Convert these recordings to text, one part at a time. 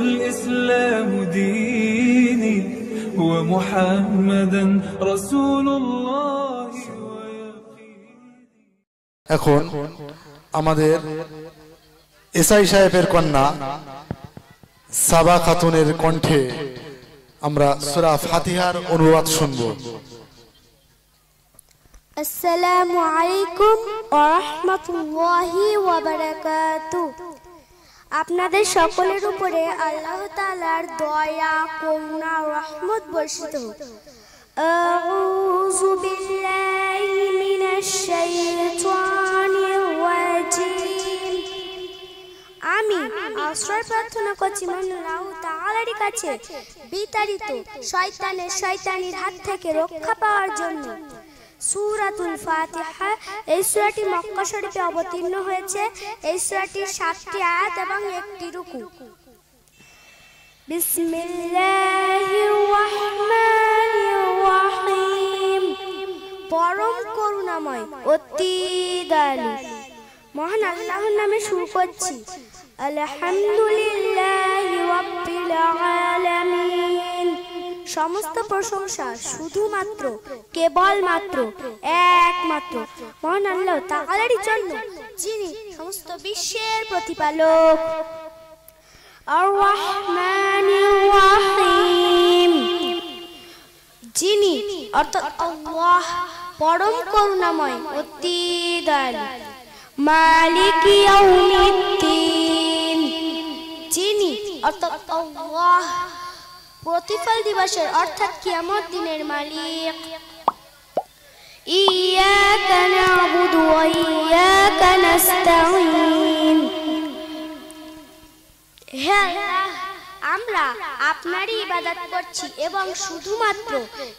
الإسلام ديني ومحمدا رسول الله এখন আমাদের এসআই সাহেবের কন্যা সাবা খাতুনের কণ্ঠে আমরা সূরা ফাতিহার অনুবাদ শুনব। আসসালামু আলাইকুম ওয়া রাহমাতুল্লাহি ওয়া বারাকাতুহু। আপনাদের সকলের উপরে আল্লাহ তাআলার দয়া, করুণা ও রহমত বর্ষিত হোক। আউযু বিল্লাহি মিনাশ শাইতানির রাজিম। আমি আশ্রয় প্রার্থনা করছি মহান আল্লাহ তাআলার কাছে বিতাড়িত শয়তানের হাত থেকে রক্ষা পাওয়ার জন্য। সূরাতুল ফাতিহা এই সূরাটি মক্কা শরীফে অবতীর্ণ হয়েছে। এই সূরাটির 7টি আয়াত এবং 1টি রুকু। বিসমিল্লাহির রাহমানির রাহিম। পরম করুণাময়, অতি দয়ালু। মহান আল্লাহর নামে শুরু করছি। আলহামদুলিল্লাহি রাব্বিল আলামিন। সমস্ত প্রশংসা শুধুমাত্র, কেবলমাত্র, একমাত্র মহান আল্লাহ তাআলারই জন্য, যিনি সমস্ত বিশ্বের প্রতিপালক। আর রহমানির রহিম, যিনি অর্থাৎ আল্লাহ পরম করুণাময়, অতি দয়ালু। মালিক ইয়াউমিদ্দিন, যিনি অর্থাৎ আল্লাহ প্রতিফল দিবসের অর্থাৎ কিয়ামত দিনের মালিক। ইয়াকা না'বুদু ওয়া ইয়াকা নাস্তাঈন। হে আল্লাহ, আমরা আপনারই ইবাদত করছি এবং শুধুমাত্র,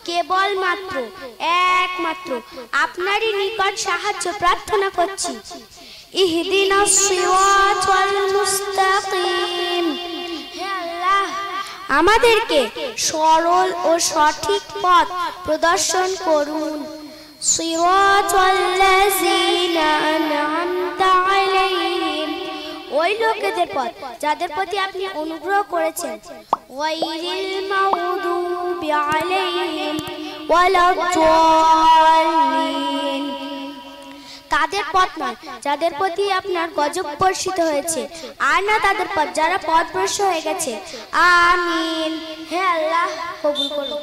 কেবলমাত্র, একমাত্র আপনারই নিকট সাহায্য প্রার্থনা করছি। ইহদিনাস সিরাতাল মুস্তাকিম। হে আল্লাহ, আমাদেরকে সরল ও সঠিক পথ প্রদর্শন করুন। সিরাতাল্লাযীনা আন'আমতা আলাইহিম, ওই লোকেদের পথ যাদের প্রতি আপনি অনুগ্রহ করেছেন। গায়রিল মাগদুবি আলাইহিম ওয়ালাদ-দাল্লিন, তাদের পথ নয় যাদের প্রতি আপনার গজব বর্ষিত হয়েছে, আর না তাদের পথ যারা পথভ্রষ্ট হয়ে গেছে। আমিন। হে আল্লাহ, কবুল করুন।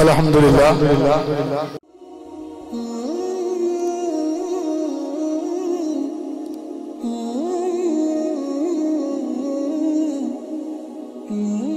আলহামদুলিল্লাহ। Mm-hmm.